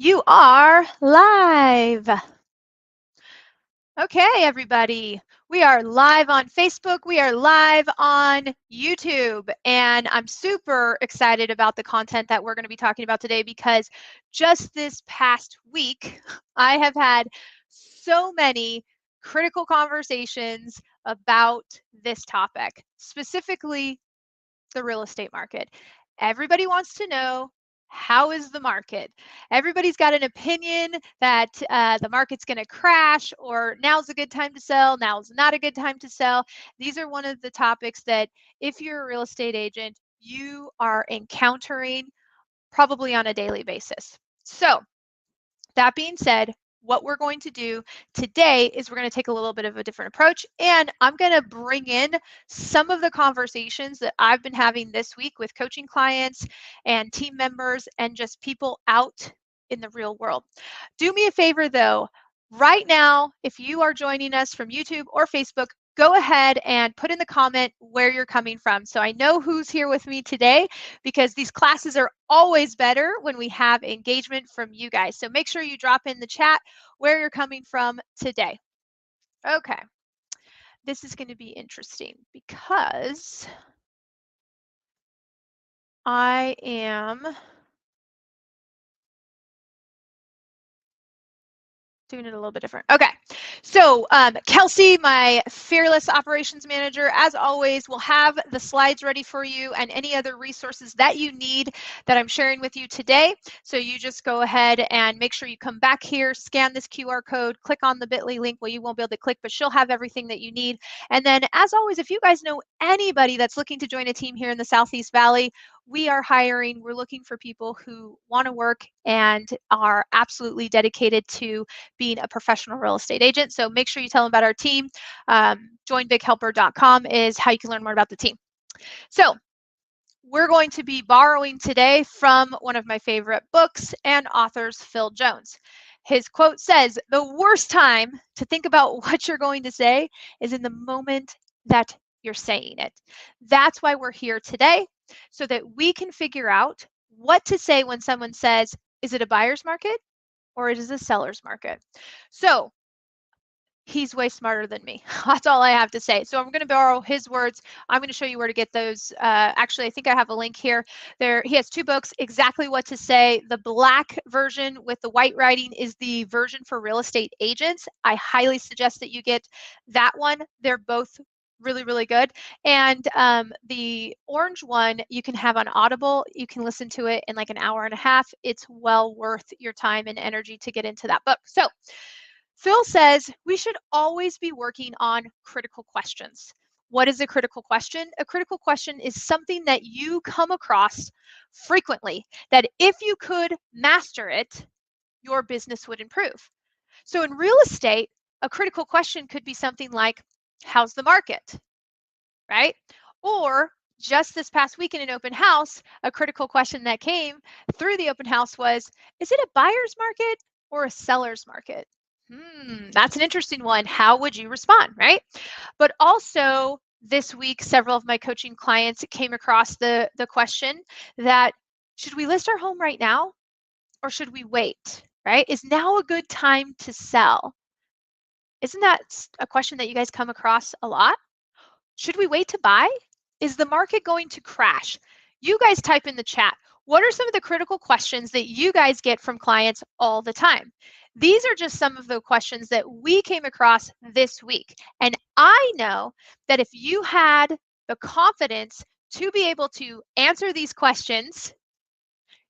You are live. Okay, everybody. We are live on Facebook. We are live on YouTube. And I'm super excited about the content that we're going to be talking about today because just this past week, I have had so many critical conversations about this topic, specifically the real estate market. Everybody wants to know, how is the market? Everybody's got an opinion that the market's going to crash, or now's a good time to sell, now's not a good time to sell. These are one of the topics that if you're a real estate agent, you are encountering probably on a daily basis. So that being said, what we're going to do today is we're going to take a little bit of a different approach, and I'm going to bring in some of the conversations that I've been having this week with coaching clients and team members and just people out in the real world. Do me a favor though, right now, if you are joining us from YouTube or Facebook, go ahead and put in the comment where you're coming from. So I know who's here with me today, because these classes are always better when we have engagement from you guys. So make sure you drop in the chat where you're coming from today. Okay, this is going to be interesting because I am doing it a little bit different. Okay, so Kelsey, my fearless operations manager, as always, will have the slides ready for you and any other resources that you need that I'm sharing with you today. So you just go ahead and make sure you come back here, scan this QR code, click on the bit.ly link. Well, you won't be able to click, but she'll have everything that you need. And then, as always, if you guys know anybody that's looking to join a team here in the Southeast Valley, we are hiring. We're looking for people who want to work and are absolutely dedicated to being a professional real estate agent. So make sure you tell them about our team. Joinbighelper.com is how you can learn more about the team. So we're going to be borrowing today from one of my favorite books and authors, Phil Jones. His quote says, "The worst time to think about what you're going to say is in the moment that you're saying it." That's why we're here today, so that we can figure out what to say when someone says, is it a buyer's market or it is a seller's market? So he's way smarter than me. That's all I have to say. So I'm going to borrow his words. I'm going to show you where to get those. Actually, I think I have a link here. There, he has two books, Exactly What to Say. The black version with the white writing is the version for real estate agents. I highly suggest that you get that one. They're both really, really good. And the orange one you can have on Audible. You can listen to it in like an hour and a half. It's well worth your time and energy to get into that book. So Phil says we should always be working on critical questions. What is a critical question? A critical question is something that you come across frequently, that if you could master it, your business would improve. So in real estate, a critical question could be something like, how's the market? Right? Or just this past week in an open house, a critical question that came through the open house was, is it a buyer's market or a seller's market? That's an interesting one. How would you respond, right? But also this week, several of my coaching clients came across the question that, should we list our home right now or should we wait, right? Is now a good time to sell? Isn't that a question that you guys come across a lot? Should we wait to buy? Is the market going to crash? You guys type in the chat. What are some of the critical questions that you guys get from clients all the time? These are just some of the questions that we came across this week. And I know that if you had the confidence to be able to answer these questions,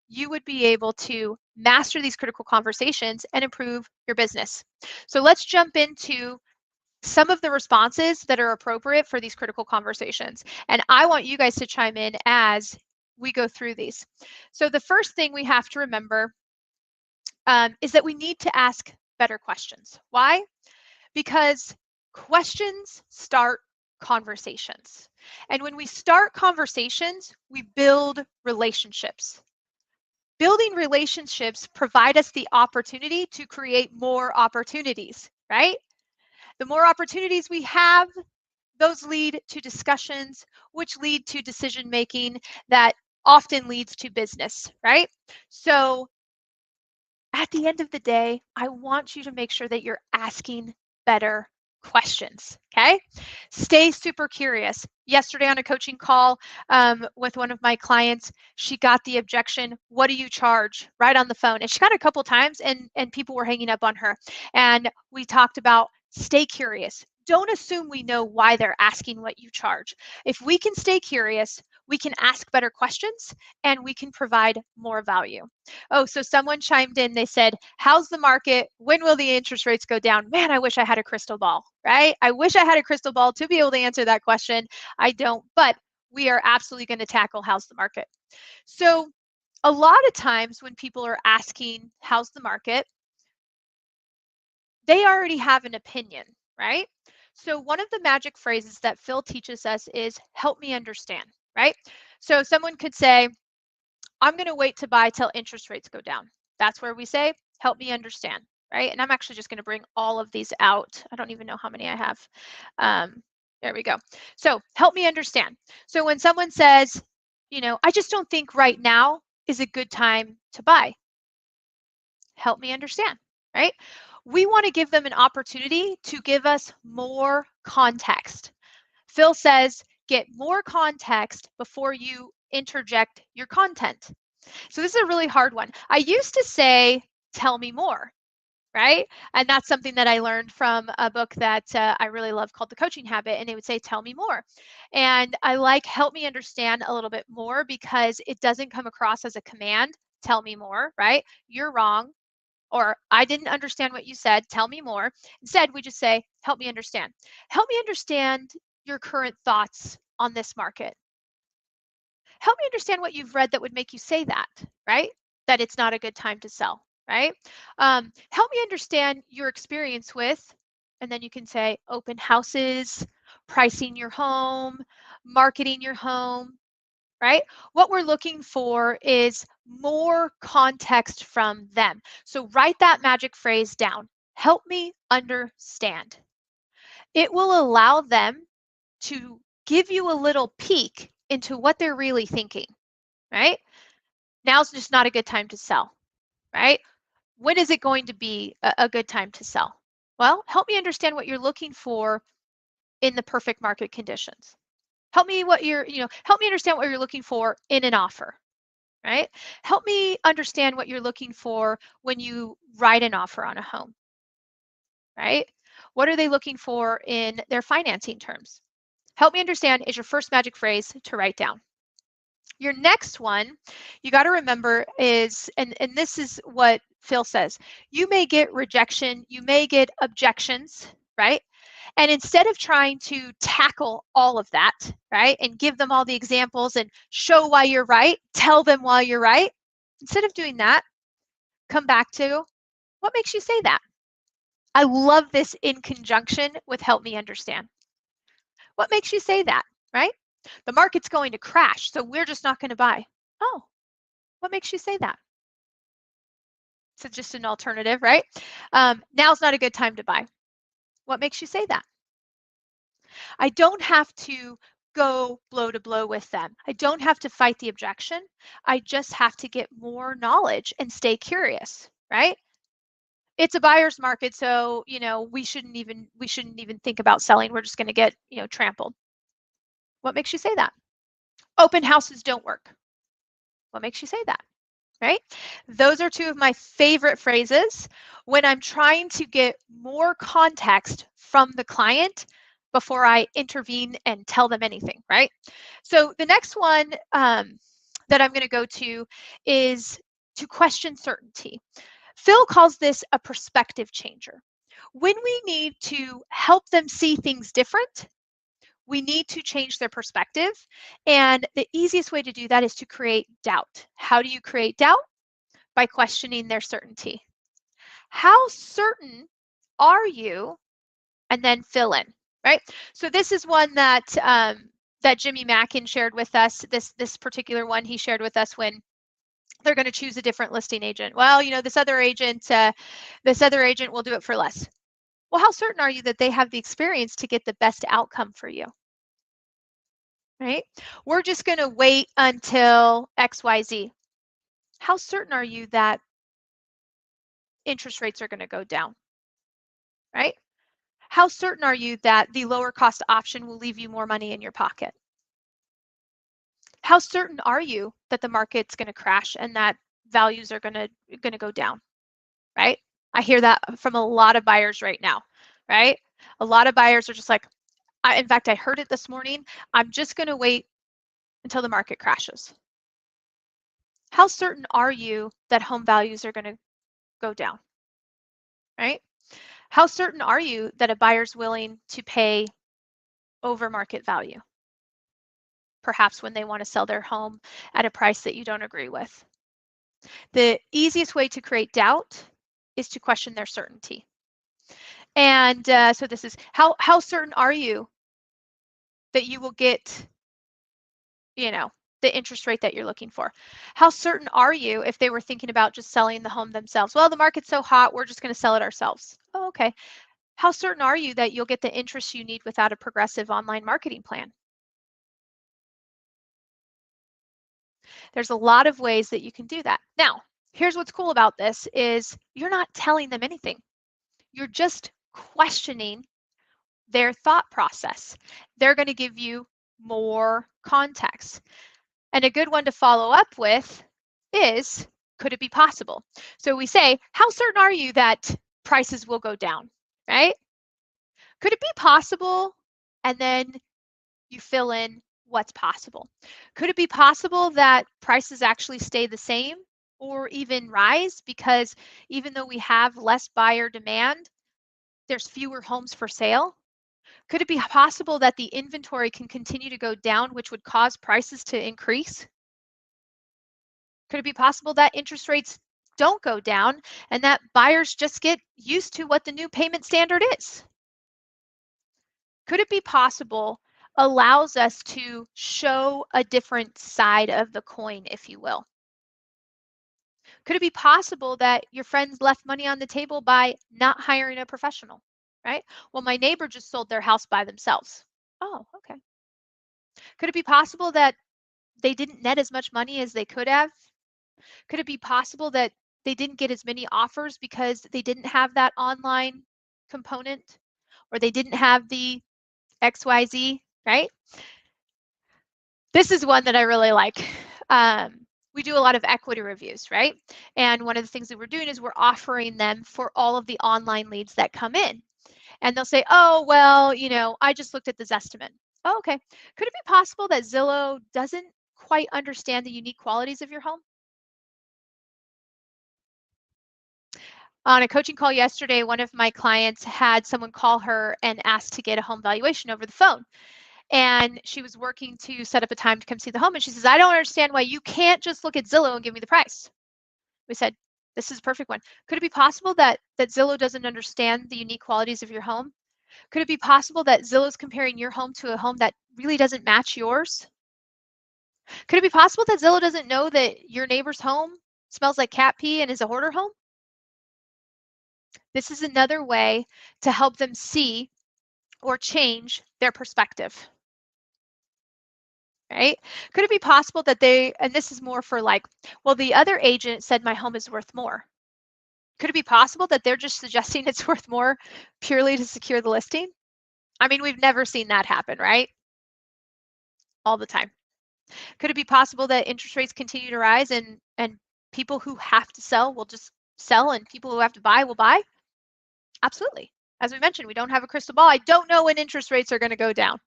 you would be able to master these critical conversations and improve your business. So let's jump into some of the responses that are appropriate for these critical conversations. And I want you guys to chime in as we go through these. So the first thing we have to remember is that we need to ask better questions. Why? Because questions start conversations. And when we start conversations, we build relationships. Building relationships provide us the opportunity to create more opportunities, right? The more opportunities we have, those lead to discussions, which lead to decision making that often leads to business, right? So At the end of the day, I want you to make sure that you're asking better questions. Okay. Stay super curious. Yesterday on a coaching call with one of my clients, she got the objection, "What do you charge?" right on the phone. And she got it a couple times and people were hanging up on her. And we talked about stay curious. Don't assume we know why they're asking what you charge. If we can stay curious, we can ask better questions and we can provide more value. Oh, so someone chimed in. They said, "How's the market? When will the interest rates go down?" Man, I wish I had a crystal ball, right? I wish I had a crystal ball to be able to answer that question. I don't, but we are absolutely going to tackle how's the market. So, a lot of times when people are asking, "How's the market?" they already have an opinion, right? So, one of the magic phrases that Phil teaches us is, "Help me understand," right? So, someone could say, "I'm going to wait to buy till interest rates go down." That's where we say, "Help me understand," right? And I'm actually just going to bring all of these out. I don't even know how many I have. There we go. So help me understand. So when someone says, "I just don't think right now is a good time to buy," help me understand, right? We want to give them an opportunity to give us more context. Phil says, get more context before you interject your content. So this is a really hard one. I used to say, "Tell me more," right? And that's something that I learned from a book that I really love called The Coaching Habit. And it would say, "Tell me more." And I like "help me understand" a little bit more because it doesn't come across as a command. Tell me more, right? You're wrong. Or I didn't understand what you said. Tell me more. Instead, we just say, "Help me understand." Help me understand your current thoughts on this market. Help me understand what you've read that would make you say that, right? That it's not a good time to sell, right? Help me understand your experience with, and then you can say open houses, pricing your home, marketing your home, right? What we're looking for is more context from them. So write that magic phrase down. Help me understand. It will allow them to give you a little peek into what they're really thinking, right? Now's just not a good time to sell, right? When is it going to be a good time to sell? Well, help me understand what you're looking for in the perfect market conditions. Help me understand what you're looking for in an offer, right? Help me understand what you're looking for when you write an offer on a home, right? What are they looking for in their financing terms? Help me understand is your first magic phrase to write down. Your next one, you got to remember is, and this is what Phil says, you may get rejection, you may get objections, right? And instead of trying to tackle all of that, right, and give them all the examples and show why you're right, tell them why you're right, instead of doing that, come back to what makes you say that? I love this in conjunction with help me understand. What makes you say that, right? The market's going to crash, so we're just not going to buy. Oh, what makes you say that? So just an alternative, right? Now's not a good time to buy. What makes you say that? I don't have to go blow to blow with them. I don't have to fight the objection. I just have to get more knowledge and stay curious, right? It's a buyer's market, so we shouldn't even think about selling. We're just going to get trampled. What makes you say that? Open houses don't work. What makes you say that? Right? Those are two of my favorite phrases when I'm trying to get more context from the client before I intervene and tell them anything, right? So the next one that I'm going to go to is to question certainty. Phil calls this a perspective changer. When we need to help them see things different, we need to change their perspective. And the easiest way to do that is to create doubt. How do you create doubt? By questioning their certainty. How certain are you? And then fill in, right? So this is one that Jimmy Mackin shared with us. This particular one he shared with us when they're going to choose a different listing agent. Well, this other agent will do it for less. Well, how certain are you that they have the experience to get the best outcome for you? Right? We're just going to wait until XYZ. How certain are you that interest rates are going to go down, right? How certain are you that the lower cost option will leave you more money in your pocket? How certain are you that the market's going to crash and that values are going to go down, right? I hear that from a lot of buyers right now, right? A lot of buyers are just like, in fact, I heard it this morning. I'm just going to wait until the market crashes. How certain are you that home values are going to go down, right? How certain are you that a buyer's willing to pay over market value, perhaps when they want to sell their home at a price that you don't agree with? The easiest way to create doubt is to question their certainty. And so this is, how certain are you that you will get, the interest rate that you're looking for? How certain are you if they were thinking about just selling the home themselves? Well, the market's so hot, we're just going to sell it ourselves. Oh, okay. How certain are you that you'll get the interest you need without a progressive online marketing plan? There's a lot of ways that you can do that. Now, here's what's cool about this is you're not telling them anything. You're just questioning their thought process. They're going to give you more context. And a good one to follow up with is, could it be possible? So we say, how certain are you that prices will go down, right? Could it be possible? And then you fill in what's possible. Could it be possible that prices actually stay the same or even rise because even though we have less buyer demand, there's fewer homes for sale? Could it be possible that the inventory can continue to go down, which would cause prices to increase? Could it be possible that interest rates don't go down and that buyers just get used to what the new payment standard is? Could it be possible allows us to show a different side of the coin, if you will? Could it be possible that your friends left money on the table by not hiring a professional, right? Well, my neighbor just sold their house by themselves. Oh, okay. Could it be possible that they didn't net as much money as they could have? Could it be possible that they didn't get as many offers because they didn't have that online component or they didn't have the XYZ, right? This is one that I really like. We do a lot of equity reviews, right? And one of the things that we're doing is we're offering them for all of the online leads that come in. And they'll say, oh, well, I just looked at the Zestimate. Oh, okay. Could it be possible that Zillow doesn't quite understand the unique qualities of your home? On a coaching call yesterday, one of my clients had someone call her and ask to get a home valuation over the phone. And she was working to set up a time to come see the home. And she says, I don't understand why you can't just look at Zillow and give me the price. We said, this is a perfect one. Could it be possible that Zillow doesn't understand the unique qualities of your home? Could it be possible that Zillow's comparing your home to a home that really doesn't match yours? Could it be possible that Zillow doesn't know that your neighbor's home smells like cat pee and is a hoarder home? This is another way to help them see or change their perspective, right? Could it be possible that and this is more for like, well, the other agent said my home is worth more. Could it be possible that they're just suggesting it's worth more purely to secure the listing? I mean, we've never seen that happen, right? All the time. Could it be possible that interest rates continue to rise and people who have to sell will just sell and people who have to buy will buy? Absolutely. As we mentioned, we don't have a crystal ball. I don't know when interest rates are going to go down.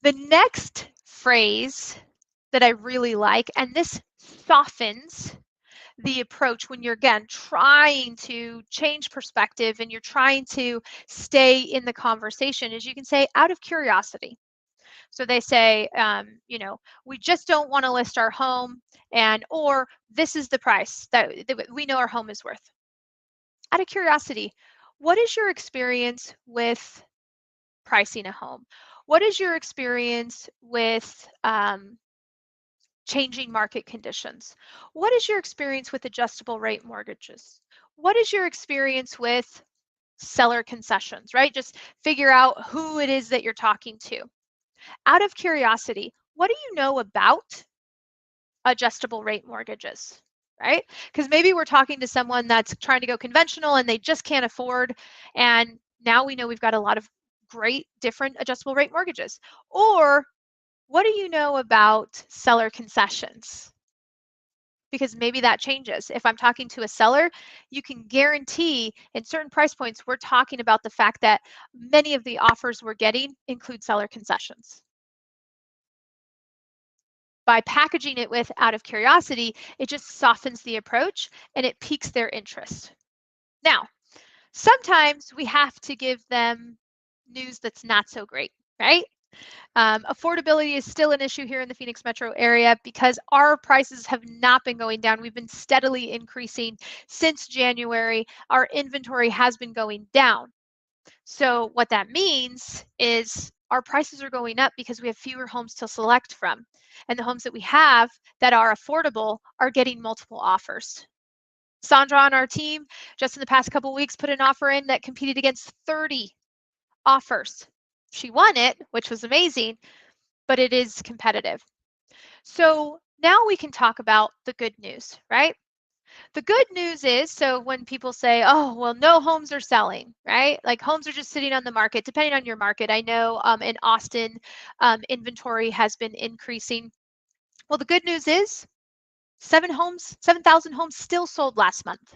The next phrase that I really like, and this softens the approach when you're, again, trying to change perspective and you're trying to stay in the conversation, is you can say, out of curiosity. So they say, we just don't want to list our home, or this is the price that we know our home is worth. Out of curiosity, what is your experience with pricing a home? What is your experience with changing market conditions? What is your experience with adjustable rate mortgages? What is your experience with seller concessions, right? Just figure out who it is that you're talking to. Out of curiosity, what do you know about adjustable rate mortgages? right? Because maybe we're talking to someone that's trying to go conventional and they just can't afford. And now we know we've got a lot of great different adjustable rate mortgages. Or what do you know about seller concessions? Because maybe that changes. If I'm talking to a seller, you can guarantee in certain price points, we're talking about the fact that many of the offers we're getting include seller concessions. By packaging it with out of curiosity, it just softens the approach and it piques their interest. Now, sometimes we have to give them news that's not so great, right? Affordability is still an issue here in the Phoenix metro area because our prices have not been going down. We've been steadily increasing since January. Our inventory has been going down. So what that means is our prices are going up because we have fewer homes to select from. And the homes that we have that are affordable are getting multiple offers. Sandra on our team, just in the past couple of weeks, put an offer in that competed against 30 offers. She won it, which was amazing, but it is competitive. So now we can talk about the good news, right? The good news is, so when people say, oh, well, no homes are selling, right? Like homes are just sitting on the market, depending on your market. I know in Austin, inventory has been increasing. Well, the good news is 7,000 homes still sold last month.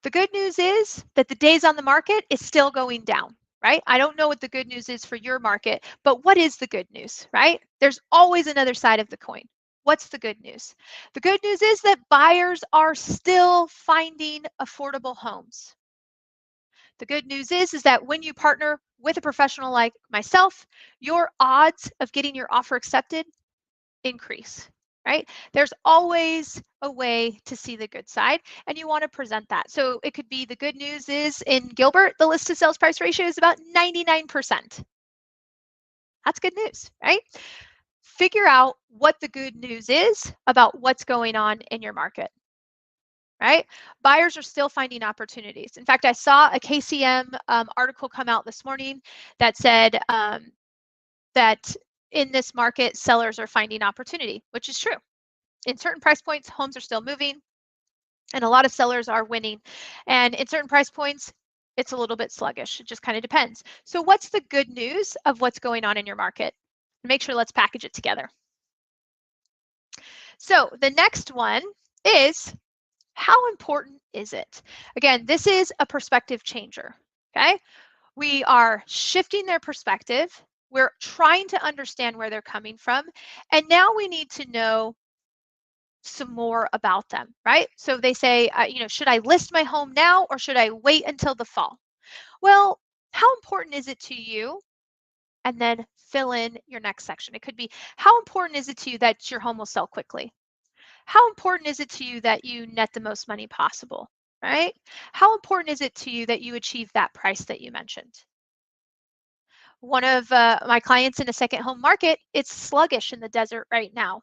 The good news is that the days on the market is still going down, right? I don't know what the good news is for your market, but what is the good news, right? There's always another side of the coin. What's the good news? The good news is that buyers are still finding affordable homes. The good news is that when you partner with a professional like myself, your odds of getting your offer accepted increase, right? There's always a way to see the good side, and you want to present that. So it could be the good news is in Gilbert, the list to sales price ratio is about 99%. That's good news, right? Figure out what the good news is about what's going on in your market, right? Buyers are still finding opportunities. In fact, I saw a KCM article come out this morning that said that in this market, sellers are finding opportunity, which is true. In certain price points, homes are still moving and a lot of sellers are winning. And in certain price points, it's a little bit sluggish. It just kind of depends. So what's the good news of what's going on in your market? Make sure let's package it together. So the next one is, how important is it? Again, this is a perspective changer, okay? We are shifting their perspective. We're trying to understand where they're coming from. And now we need to know some more about them, right? So they say, should I list my home now or should I wait until the fall? Well, how important is it to you? And then fill in your next section. It could be, how important is it to you that your home will sell quickly? How important is it to you that you net the most money possible, right? How important is it to you that you achieve that price that you mentioned? One of my clients in a second home market, it's sluggish in the desert right now.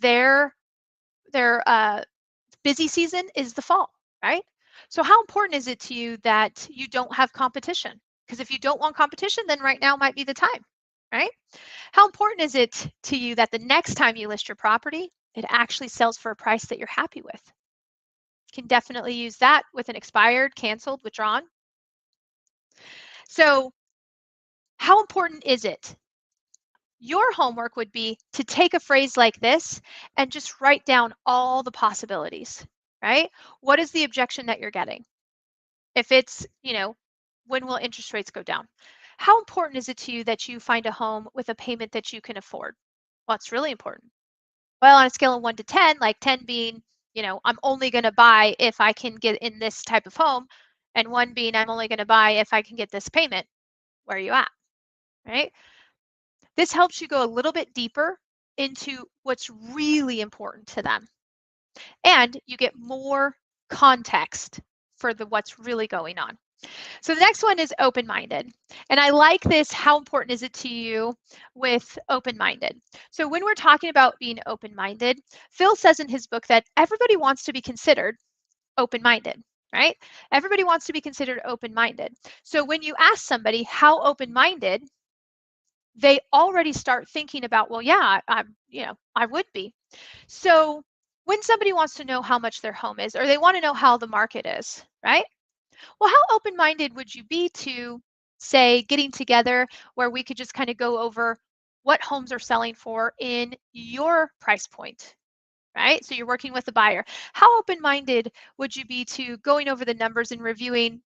Their busy season is the fall, right? So how important is it to you that you don't have competition? Because if you don't want competition, then right now might be the time, right? How important is it to you that the next time you list your property, it actually sells for a price that you're happy with? You can definitely use that with an expired, canceled, withdrawn. So how important is it? Your homework would be to take a phrase like this and just write down all the possibilities, right? What is the objection that you're getting? If it's, when will interest rates go down? How important is it to you that you find a home with a payment that you can afford? Well, it's really important. Well, on a scale of 1 to 10, like 10 being, I'm only going to buy if I can get in this type of home, and 1 being I'm only going to buy if I can get this payment, where are you at, right? This helps you go a little bit deeper into what's really important to them. And you get more context for what's really going on. So the next one is open-minded. And I like this, how important is it to you with open-minded? So when we're talking about being open-minded, Phil says in his book that everybody wants to be considered open-minded, right? Everybody wants to be considered open-minded. So when you ask somebody how open-minded, they already start thinking about, well, yeah, I would be. So When somebody wants to know how much their home is, or they want to know how the market is, right? Well, how open-minded would you be to, say, getting together where we could just kind of go over what homes are selling for in your price point, right? So you're working with a buyer. How open-minded would you be to going over the numbers and reviewing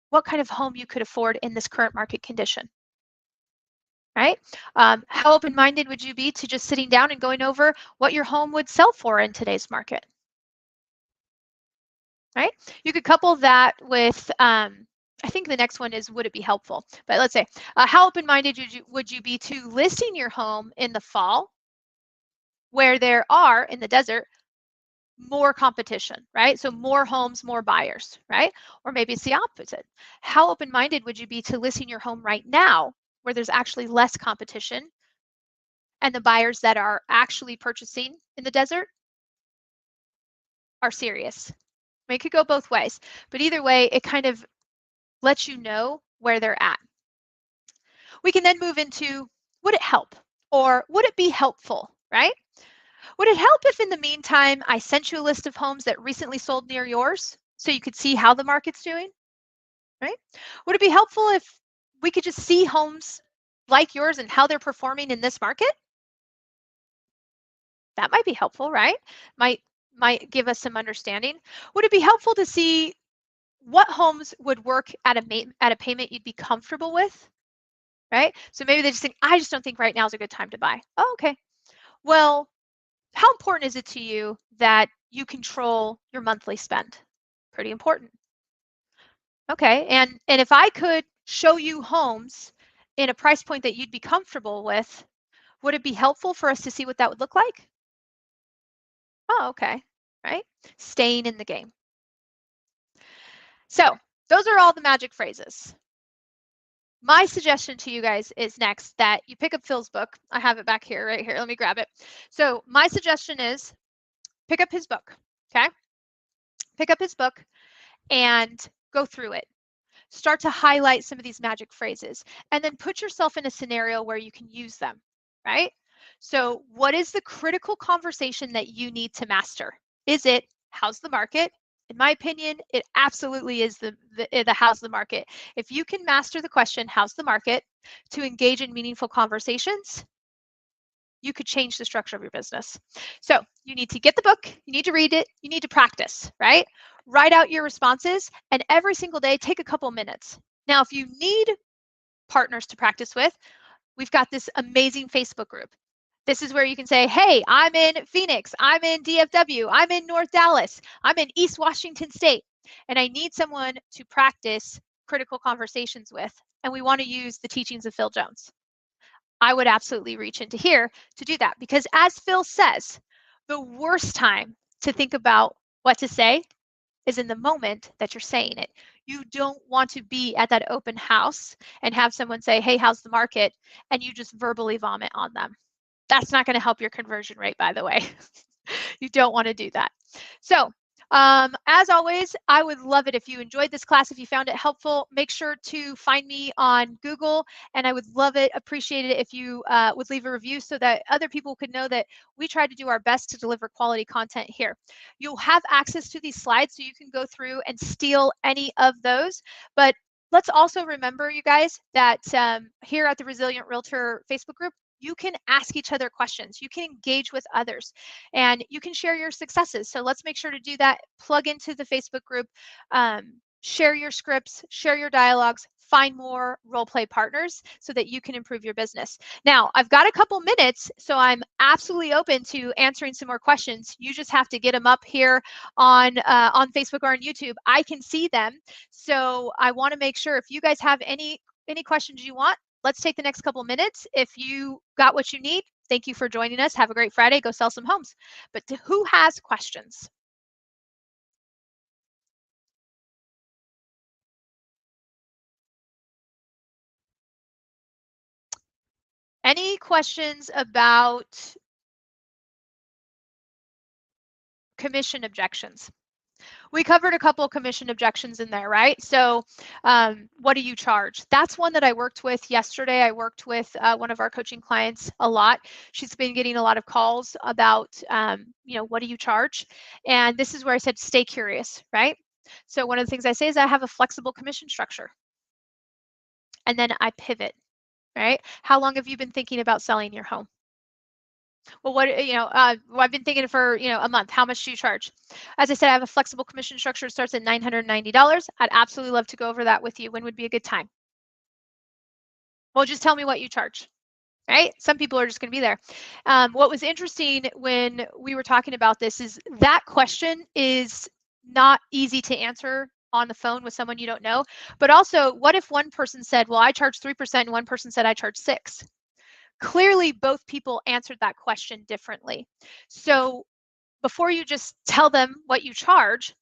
what kind of home you could afford in this current market condition, right? How open-minded would you be to just sitting down and going over what your home would sell for in today's market, right? You could couple that with, I think the next one is, would it be helpful? But let's say, how open-minded would you be to listing your home in the fall where there are, in the desert, more competition, right? So more homes, more buyers, right? Or maybe it's the opposite. How open-minded would you be to listing your home right now where there's actually less competition and the buyers that are actually purchasing in the desert are serious? I mean, it could go both ways, but either way, it kind of lets you know where they're at. We can then move into, would it help? Or would it be helpful, right? Would it help if in the meantime I sent you a list of homes that recently sold near yours so you could see how the market's doing, right? Would it be helpful if we could just see homes like yours and how they're performing in this market? That might be helpful, right? Might give us some understanding. Would it be helpful to see what homes would work at a payment you'd be comfortable with, right? So maybe they just think, I just don't think right now is a good time to buy. Oh, okay. Well, how important is it to you that you control your monthly spend? Pretty important. Okay, and if I could show you homes in a price point that you'd be comfortable with, would it be helpful for us to see what that would look like? Oh, okay, right? Staying in the game. So those are all the magic phrases. My suggestion to you guys is next that you pick up Phil's book. I have it back here, right here. Let me grab it. So my suggestion is pick up his book, okay? Pick up his book and go through it. Start to highlight some of these magic phrases and then put yourself in a scenario where you can use them, right? So what is the critical conversation that you need to master? Is it, how's the market? In my opinion, it absolutely is the how's the market. If you can master the question, how's the market, to engage in meaningful conversations, you could change the structure of your business. So you need to get the book, you need to read it, you need to practice, right? Write out your responses and every single day take a couple minutes. Now, if you need partners to practice with, we've got this amazing Facebook group. This is where you can say, hey, I'm in Phoenix, I'm in DFW, I'm in North Dallas, I'm in East Washington State, and I need someone to practice critical conversations with. And we want to use the teachings of Phil Jones. I would absolutely reach into here to do that because, as Phil says, the worst time to think about what to say is in the moment that you're saying it. You don't want to be at that open house and have someone say, hey, how's the market? And you just verbally vomit on them. That's not going to help your conversion rate, by the way. You don't want to do that. So as always, I would love it if you enjoyed this class. If you found it helpful, make sure to find me on Google, and I would love it, appreciate it if you would leave a review so that other people could know that we try to do our best to deliver quality content here. You'll have access to these slides so you can go through and steal any of those, but let's also remember, you guys, that here at the Resilient Realtor Facebook group, you can ask each other questions, you can engage with others, and you can share your successes. So let's make sure to do that. Plug into the Facebook group, share your scripts, share your dialogues, find more role play partners so that you can improve your business. Now, I've got a couple minutes, so I'm absolutely open to answering some more questions. You just have to get them up here on Facebook or on YouTube. I can see them. So I want to make sure if you guys have any questions you want, let's take the next couple minutes. If you got what you need, thank you for joining us. Have a great Friday. Go sell some homes. But who has questions? Any questions about commission objections? We covered a couple of commission objections in there, right? So what do you charge? That's one that I worked with yesterday. I worked with one of our coaching clients a lot. She's been getting a lot of calls about, what do you charge? And this is where I said, stay curious, right? So one of the things I say is I have a flexible commission structure. And then I pivot, right? How long have you been thinking about selling your home? Well, I've been thinking for, a month. How much do you charge? As I said, I have a flexible commission structure. It starts at $990. I'd absolutely love to go over that with you. When would be a good time? Well, just tell me what you charge, right? Some people are just going to be there. What was interesting when we were talking about this is that question is not easy to answer on the phone with someone you don't know. But also, what if one person said, well, I charge 3% and one person said I charge 6%? Clearly, both people answered that question differently. So before you just tell them what you charge,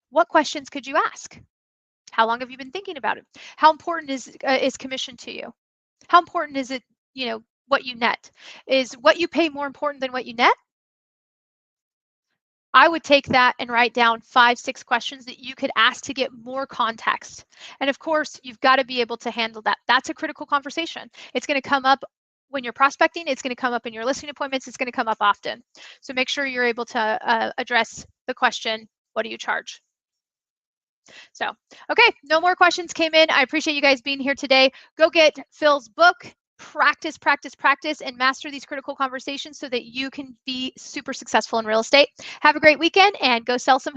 what questions could you ask? How long have you been thinking about it? How important is commission to you? How important is it, what you net? Is what you pay more important than what you net? I would take that and write down 5, 6 questions that you could ask to get more context. And of course, you've got to be able to handle that. That's a critical conversation. It's going to come up when you're prospecting. It's going to come up in your listing appointments. It's going to come up often. So make sure you're able to address the question, what do you charge? So, okay, no more questions came in. I appreciate you guys being here today. Go get Phil's book. Practice, practice, practice, and master these critical conversations so that you can be super successful in real estate. Have a great weekend and go sell some